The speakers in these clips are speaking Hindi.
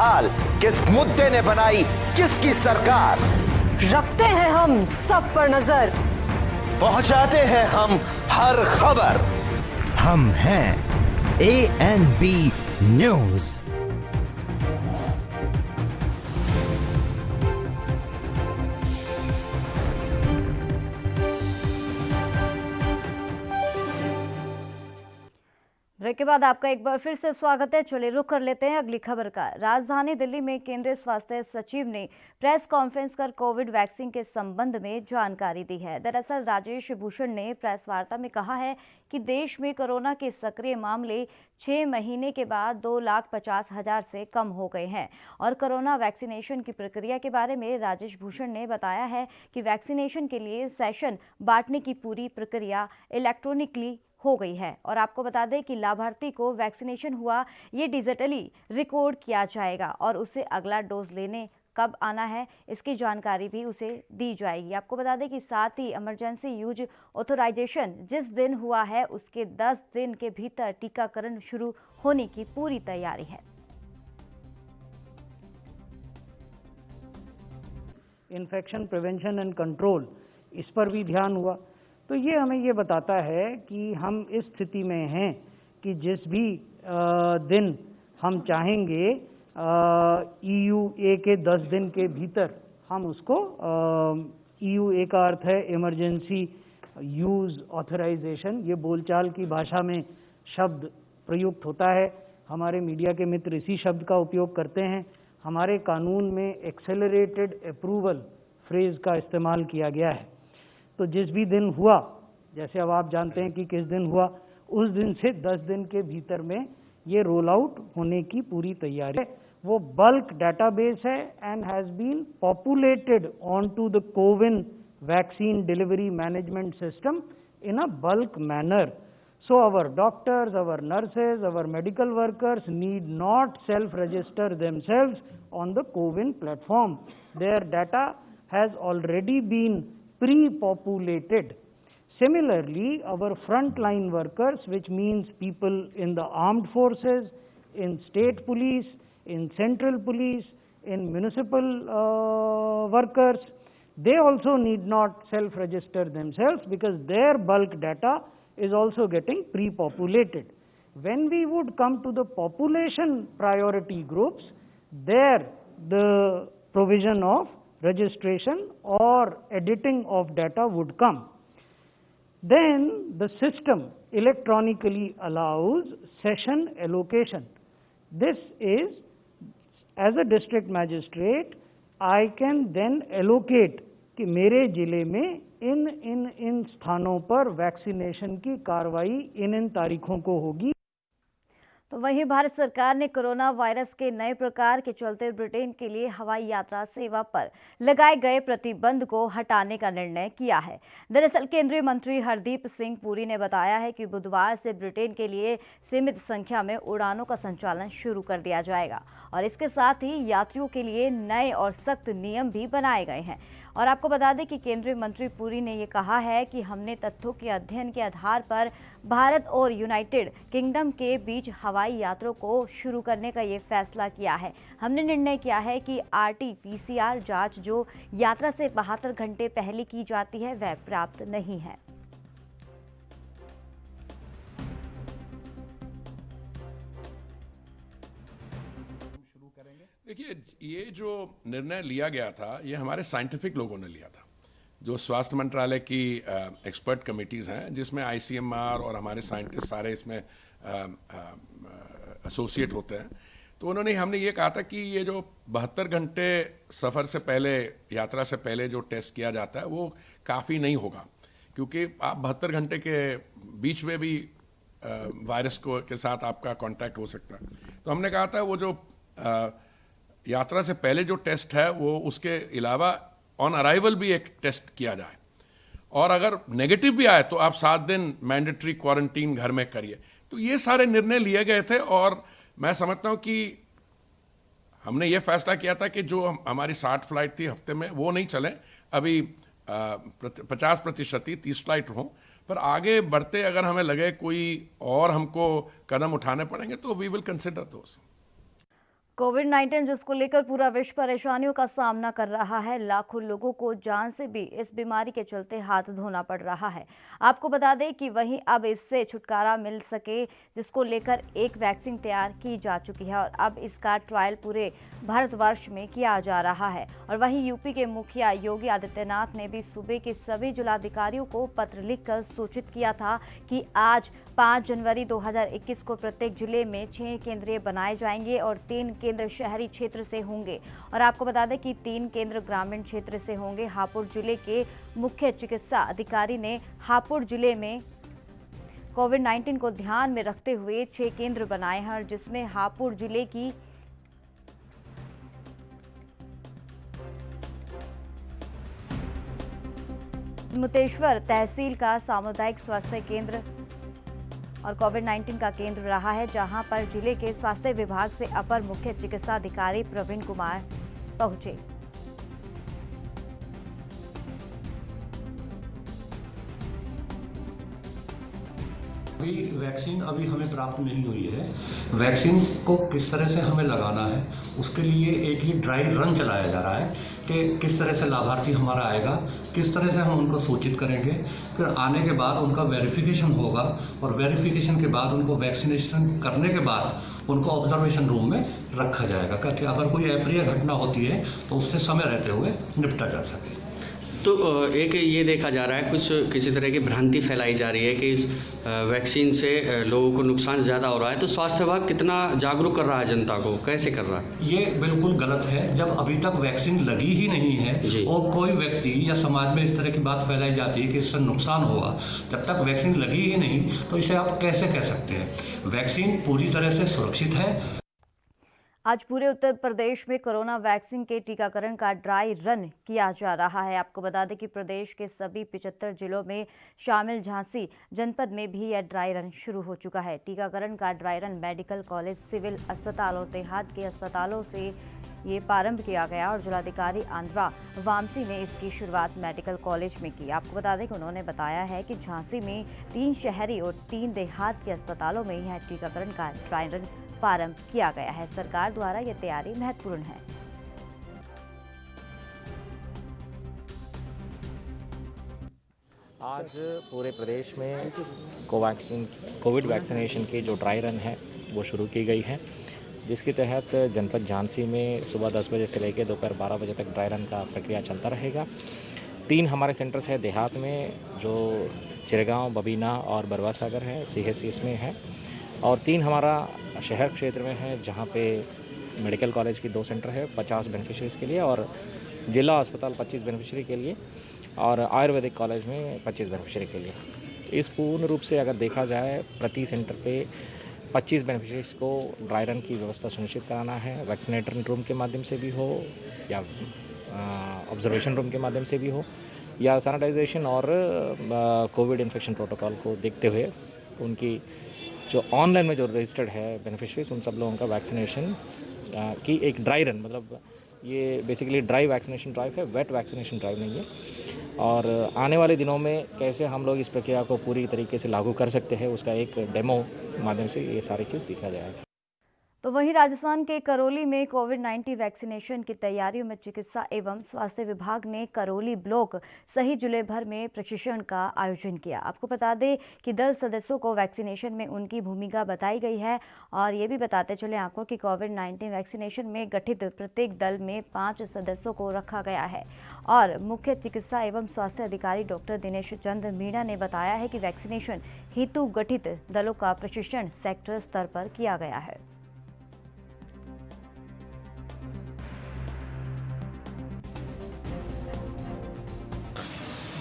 हाल, किस मुद्दे ने बनाई किसकी सरकार। रखते हैं हम सब पर नजर, पहुंचाते हैं हम हर खबर। हम हैं ANB न्यूज। ब्रेक के बाद आपका एक बार फिर से स्वागत है। चलिए रुख कर लेते हैं अगली खबर का। राजधानी दिल्ली में केंद्रीय स्वास्थ्य सचिव ने प्रेस कॉन्फ्रेंस कर कोविड वैक्सीन के संबंध में जानकारी दी है। दरअसल राजेश भूषण ने प्रेस वार्ता में कहा है कि देश में कोरोना के सक्रिय मामले 6 महीने के बाद 2,50,000 से कम हो गए हैं। और कोरोना वैक्सीनेशन की प्रक्रिया के बारे में राजेश भूषण ने बताया है कि वैक्सीनेशन के लिए सेशन बांटने की पूरी प्रक्रिया इलेक्ट्रॉनिकली हो गई है। और आपको बता दें कि लाभार्थी को वैक्सीनेशन हुआ ये डिजिटली रिकॉर्ड किया जाएगा और उसे अगला डोज लेने कब आना है इसकी जानकारी भी उसे दी जाएगी। आपको बता दें कि साथ ही इमरजेंसी यूज ऑथराइजेशन जिस दिन हुआ है उसके 10 दिन के भीतर टीकाकरण शुरू होने की पूरी तैयारी है। इन्फेक्शन प्रिवेंशन एंड कंट्रोल, इस पर भी ध्यान हुआ। तो ये हमें ये बताता है कि हम इस स्थिति में हैं कि जिस भी दिन हम चाहेंगे EUA के 10 दिन के भीतर हम उसको EUA का अर्थ है इमरजेंसी यूज ऑथराइजेशन, ये बोलचाल की भाषा में शब्द प्रयुक्त होता है। हमारे मीडिया के मित्र इसी शब्द का उपयोग करते हैं। हमारे कानून में एक्सेलरेटेड अप्रूवल फ्रेज का इस्तेमाल किया गया है। तो जिस भी दिन हुआ, जैसे अब आप जानते हैं कि किस दिन हुआ, उस दिन से 10 दिन के भीतर में ये रोल आउट होने की पूरी तैयारी है। वो बल्क डेटाबेस है and has been populated on to the CoWIN vaccine delivery management system in a bulk manner. So our doctors, our nurses, our medical workers need not self-register themselves on the CoWIN platform. Their data has already been pre-populated. Similarly, our frontline workers, which means people in the armed forces, in state police, in central police, in municipal workers, they also need not self-register themselves because their bulk data is also getting pre-populated. When we would come to the population priority groups, there the provision of registration or editing of data would come. Then the system electronically allows session allocation. This is, as a district magistrate, I can then allocate कि मेरे जिले में इन स्थानों पर वैक्सीनेशन की कार्रवाई इन तारीखों को होगी। तो वहीं भारत सरकार ने कोरोना वायरस के नए प्रकार के चलते ब्रिटेन के लिए हवाई यात्रा सेवा पर लगाए गए प्रतिबंध को हटाने का निर्णय किया है। दरअसल केंद्रीय मंत्री हरदीप सिंह पुरी ने बताया है कि बुधवार से ब्रिटेन के लिए सीमित संख्या में उड़ानों का संचालन शुरू कर दिया जाएगा और इसके साथ ही यात्रियों के लिए नए और सख्त नियम भी बनाए गए हैं। और आपको बता दें कि केंद्रीय मंत्री पुरी ने ये कहा है कि हमने तथ्यों के अध्ययन के आधार पर भारत और यूनाइटेड किंगडम के बीच हवाई यात्रा को शुरू करने का ये फैसला किया है। हमने निर्णय किया है कि RT-PCR जांच जो यात्रा से 72 घंटे पहले की जाती है वह पर्याप्त नहीं है। देखिए, ये जो निर्णय लिया गया था ये हमारे साइंटिफिक लोगों ने लिया था, जो स्वास्थ्य मंत्रालय की एक्सपर्ट कमिटीज़ हैं जिसमें ICMR और हमारे साइंटिस्ट सारे इसमें एसोसिएट होते हैं। तो हमने ये कहा था कि ये जो 72 घंटे सफ़र से पहले, यात्रा से पहले जो टेस्ट किया जाता है वो काफ़ी नहीं होगा, क्योंकि आप 72 घंटे के बीच में भी वायरस के साथ आपका कांटेक्ट हो सकता है। तो हमने कहा था वो जो यात्रा से पहले जो टेस्ट है वो उसके अलावा ऑन अराइवल भी एक टेस्ट किया जाए और अगर नेगेटिव भी आए तो आप 7 दिन मैंडेटरी क्वारंटीन घर में करिए। तो ये सारे निर्णय लिए गए थे और मैं समझता हूं कि हमने ये फैसला किया था कि जो हमारी 60 फ्लाइट थी हफ्ते में वो नहीं चले, अभी 50% ही 30 फ्लाइट हों, पर आगे बढ़ते अगर हमें लगे कोई और हमको कदम उठाने पड़ेंगे तो वी विल कंसिडर दोस। कोविड-19 जिसको लेकर पूरा विश्व परेशानियों का सामना कर रहा है, लाखों लोगों को जान से भी इस बीमारी के चलते हाथ धोना पड़ रहा है। आपको बता दें कि वहीं अब इससे छुटकारा मिल सके जिसको लेकर एक वैक्सीन तैयार की जा चुकी है और अब इसका ट्रायल पूरे भारतवर्ष में किया जा रहा है। और वहीं यूपी के मुखिया योगी आदित्यनाथ ने भी सूबे के सभी जिलाधिकारियों को पत्र लिखकर सूचित किया था कि आज 5 जनवरी 2021 को प्रत्येक जिले में 6 केंद्र बनाए जाएंगे और 3 केंद्र शहरी क्षेत्र से होंगे। और आपको बता दें कि 3 केंद्र ग्रामीण क्षेत्र से होंगे। हापुड़ जिले के मुख्य चिकित्सा अधिकारी ने हापुड़ जिले में कोविड-19 को ध्यान में रखते हुए 6 केंद्र बनाए हैं और जिसमें हापुड़ जिले की मुतेश्वर तहसील का सामुदायिक स्वास्थ्य केंद्र और कोविड-19 का केंद्र रहा है, जहां पर जिले के स्वास्थ्य विभाग से अपर मुख्य चिकित्सा अधिकारी प्रवीण कुमार पहुंचे। वैक्सीन अभी हमें प्राप्त नहीं हुई है। वैक्सीन को किस तरह से हमें लगाना है उसके लिए एक ही ड्राई रन चलाया जा रहा है कि किस तरह से लाभार्थी हमारा आएगा, किस तरह से हम उनको सूचित करेंगे, फिर आने के बाद उनका वेरिफिकेशन होगा और वेरिफिकेशन के बाद उनको वैक्सीनेशन करने के बाद उनको ऑब्जर्वेशन रूम में रखा जाएगा क्योंकि अगर कोई अप्रिय घटना होती है तो उससे समय रहते हुए निपटा जा सके। तो एक ये देखा जा रहा है कुछ किसी तरह की भ्रांति फैलाई जा रही है कि इस वैक्सीन से लोगों को नुकसान ज़्यादा हो रहा है, तो स्वास्थ्य विभाग कितना जागरूक कर रहा है जनता को, कैसे कर रहा है? ये बिल्कुल गलत है। जब अभी तक वैक्सीन लगी ही नहीं है और कोई व्यक्ति या समाज में इस तरह की बात फैलाई जाती है कि इससे नुकसान होगा, जब तक वैक्सीन लगी ही नहीं तो इसे आप कैसे कह सकते हैं? वैक्सीन पूरी तरह से सुरक्षित है। आज पूरे उत्तर प्रदेश में कोरोना वैक्सीन के टीकाकरण का ड्राई रन किया जा रहा है। आपको बता दें कि प्रदेश के सभी 75 जिलों में शामिल झांसी जनपद में भी यह ड्राई रन शुरू हो चुका है। टीकाकरण का dry run medical college, civil अस्पताल और देहात के अस्पतालों से ये प्रारंभ किया गया और जिलाधिकारी आंध्रा वामसी ने इसकी शुरुआत मेडिकल कॉलेज में की। आपको बता दें कि उन्होंने बताया है कि झांसी में 3 शहरी और 3 देहात के अस्पतालों में यह टीकाकरण का ड्राई रन प्रारंभ किया गया है। सरकार द्वारा यह तैयारी महत्वपूर्ण है। आज पूरे प्रदेश में कोविड वैक्सीनेशन की जो ड्राई रन है वो शुरू की गई है, जिसके तहत जनपद झांसी में सुबह 10 बजे से लेकर दोपहर 12 बजे तक ड्राई रन का प्रक्रिया चलता रहेगा। 3 हमारे सेंटर्स है देहात में, जो चिरगांव, बबीना और बरवा सागर है, CHC इसमें है, और 3 हमारा शहर क्षेत्र में है जहाँ पे मेडिकल कॉलेज की 2 सेंटर है 50 बेनिफिशरीज़ के लिए और जिला अस्पताल 25 बेनिफिशरी के लिए और आयुर्वेदिक कॉलेज में 25 बेनिफिशरी के लिए। इस पूर्ण रूप से अगर देखा जाए प्रति सेंटर पे 25 बेनिफिशरीज को ड्राई रन की व्यवस्था सुनिश्चित कराना है। वैक्सीनेटर रूम के माध्यम से भी हो या ऑब्जर्वेशन रूम के माध्यम से भी हो या सैनिटाइजेशन और कोविड इन्फेक्शन प्रोटोकॉल को देखते हुए उनकी जो ऑनलाइन में जो रजिस्टर्ड है बेनिफिशरीज उन सब लोगों का वैक्सीनेशन की एक ड्राई रन, मतलब ये बेसिकली ड्राई वैक्सीनेशन ड्राइव है, वेट वैक्सीनेशन ड्राइव नहीं है। और आने वाले दिनों में कैसे हम लोग इस प्रक्रिया को पूरी तरीके से लागू कर सकते हैं उसका एक डेमो माध्यम से ये सारी चीज़ दिखा जाएगा। तो वहीं राजस्थान के करौली में कोविड-19 वैक्सीनेशन की तैयारियों में चिकित्सा एवं स्वास्थ्य विभाग ने करौली ब्लॉक सहित जिले भर में प्रशिक्षण का आयोजन किया। आपको बता दें कि 10 सदस्यों को वैक्सीनेशन में उनकी भूमिका बताई गई है और ये भी बताते चले आपको कि कोविड-19 वैक्सीनेशन में गठित प्रत्येक दल में 5 सदस्यों को रखा गया है। और मुख्य चिकित्सा एवं स्वास्थ्य अधिकारी डॉक्टर दिनेश चंद्र मीणा ने बताया है कि वैक्सीनेशन हेतु गठित दलों का प्रशिक्षण सेक्टर स्तर पर किया गया है।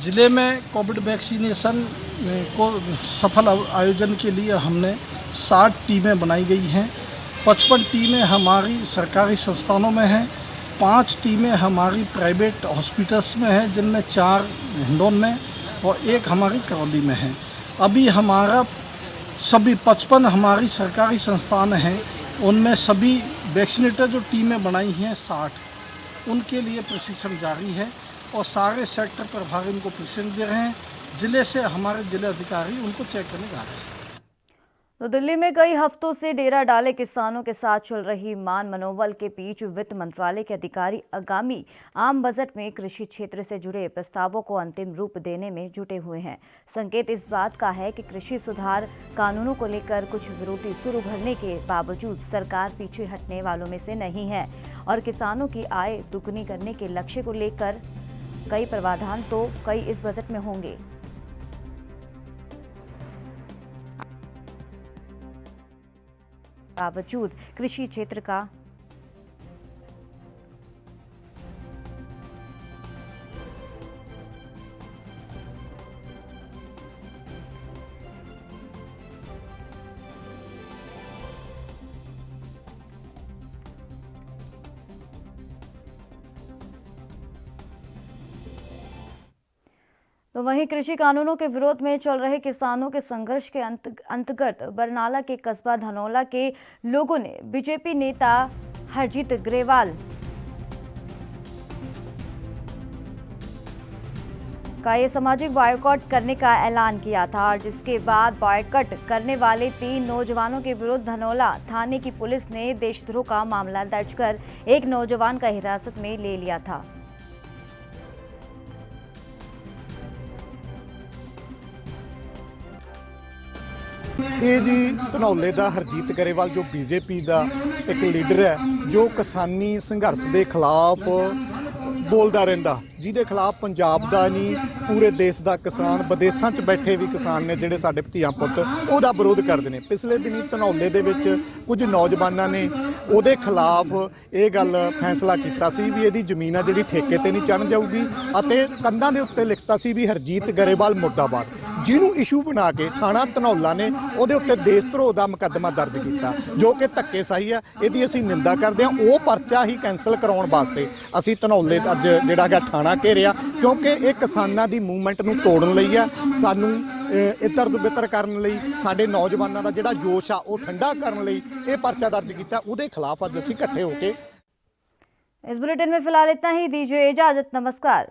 जिले में कोविड वैक्सीनेशन को सफल आयोजन के लिए हमने 60 टीमें बनाई गई हैं। 55 टीमें हमारी सरकारी संस्थानों में हैं, 5 टीमें हमारी प्राइवेट हॉस्पिटल्स में हैं, जिनमें 4 हिंडौन में और 1 हमारी करौली में है। अभी हमारा सभी 55 हमारी सरकारी संस्थान हैं, उनमें सभी वैक्सीनेटर जो टीमें बनाई हैं 60, उनके लिए प्रशिक्षण जारी है और सारे सेक्टर प्रभारी उनको प्रशिक्षण दे रहे हैं। जिले से हमारे जिला अधिकारी उनको चेक करने जा रहे हैं। तो दिल्ली में कई हफ्तों से डेरा डाले किसानों के साथ चल रही मान मनोबल के बीच वित्त मंत्रालय के अधिकारी आगामी आम बजट में कृषि क्षेत्र से जुड़े प्रस्तावों को अंतिम रूप देने में जुटे हुए हैं। संकेत इस बात का है कि कृषि सुधार कानूनों को लेकर कुछ विरोधी सुर उभरने के बावजूद सरकार पीछे हटने वालों में से नहीं है और किसानों की आय दुगनी करने के लक्ष्य को लेकर कई प्रावधान तो कई इस बजट में होंगे। बावजूद कृषि क्षेत्र का तो वहीं कृषि कानूनों के विरोध में चल रहे किसानों के संघर्ष के अंतर्गत बरनाला के कस्बा धनौला के लोगों ने बीजेपी नेता हरजीत ग्रेवाल का ये सामाजिक बॉयकॉट करने का ऐलान किया था और जिसके बाद बॉयकॉट करने वाले 3 नौजवानों के विरुद्ध धनौला थाने की पुलिस ने देशद्रोह का मामला दर्ज कर एक नौजवान का हिरासत में ले लिया था। ਇਹ ਜੀ ਧਨੌਲੇ ਦਾ ਹਰਜੀਤ ਗਰੇਵਾਲ ਜੋ ਬੀਜੇਪੀ ਦਾ ਇੱਕ ਲੀਡਰ ਹੈ ਜੋ ਕਿਸਾਨੀ ਸੰਘਰਸ਼ ਦੇ ਖਿਲਾਫ ਬੋਲਦਾ ਰਹਿੰਦਾ ਜਿਹਦੇ ਖਿਲਾਫ ਪੰਜਾਬ ਦਾ ਨਹੀਂ ਪੂਰੇ ਦੇਸ਼ ਦਾ ਕਿਸਾਨ ਵਿਦੇਸ਼ਾਂ 'ਚ ਬੈਠੇ ਵੀ ਕਿਸਾਨ ਨੇ ਜਿਹੜੇ ਸਾਡੇ ਧੀਆਂ ਪੁੱਤ ਉਹਦਾ ਵਿਰੋਧ ਕਰਦੇ ਨੇ। ਪਿਛਲੇ ਦਿਨੀ ਧਨੌਲੇ ਦੇ ਵਿੱਚ ਕੁਝ ਨੌਜਵਾਨਾਂ ਨੇ ਉਹਦੇ ਖਿਲਾਫ ਇਹ ਗੱਲ ਫੈਸਲਾ ਕੀਤਾ ਸੀ ਵੀ ਇਹਦੀ ਜ਼ਮੀਨ ਆ ਜਿਹੜੀ ਠੇਕੇ ਤੇ ਨਹੀਂ ਚੜ੍ਹ ਜਾਊਗੀ ਅਤੇ ਕੰਧਾਂ ਦੇ ਉੱਤੇ ਲਿਖਤਾ ਸੀ ਵੀ ਹਰਜੀਤ ਗਰੇਵਾਲ ਮੁਰਦਾਬਾਦ, ਜਿਹਨੂੰ ਇਸ਼ੂ ਬਣਾ ਕੇ ਥਾਣਾ ਧਨੌਲਾ ਨੇ ਉਹਦੇ ਉੱਤੇ ਦੇਸ਼ ਧਰੋਹ ਦਾ ਮੁਕੱਦਮਾ ਦਰਜ ਕੀਤਾ ਜੋ ਕਿ ਧੱਕੇਸ਼ਾਹੀ ਆ। ਇਹਦੀ ਅਸੀਂ ਨਿੰਦਾ ਕਰਦੇ ਹਾਂ। ਉਹ ਪਰਚਾ ਹੀ ਕੈਂਸਲ ਕਰਾਉਣ ਵਾਸਤੇ ਅਸੀਂ ਧਨੌਲੇ ਅੱਜ ਜਿਹੜਾ ਹੈਗਾ ਥਾਣਾ ਘੇਰਿਆ ਕਿਉਂਕਿ ਇਹ ਕਿਸਾਨਾਂ ਦੀ ਮੂਵਮੈਂਟ ਨੂੰ ਤੋੜਨ ਲਈ ਆ। ਸਾਨੂੰ ਇੱਧਰ ਤੋਂ ਬਿੱਤਰ ਕਰਨ ਲਈ ਸਾਡੇ ਨੌਜਵਾਨਾਂ ਦਾ ਜਿਹੜਾ ਜੋਸ਼ ਆ ਉਹ ਠੰਡਾ ਕਰਨ ਲਈ ਇਹ ਪਰਚਾ ਦਰਜ ਕੀਤਾ। ਉਹਦੇ ਖਿਲਾਫ ਅੱਜ ਅਸੀਂ ਇਕੱਠੇ ਹੋ ਕੇ इस बुलेटिन में फिलहाल इतना ही। दीजिए इजाजत। नमस्कार।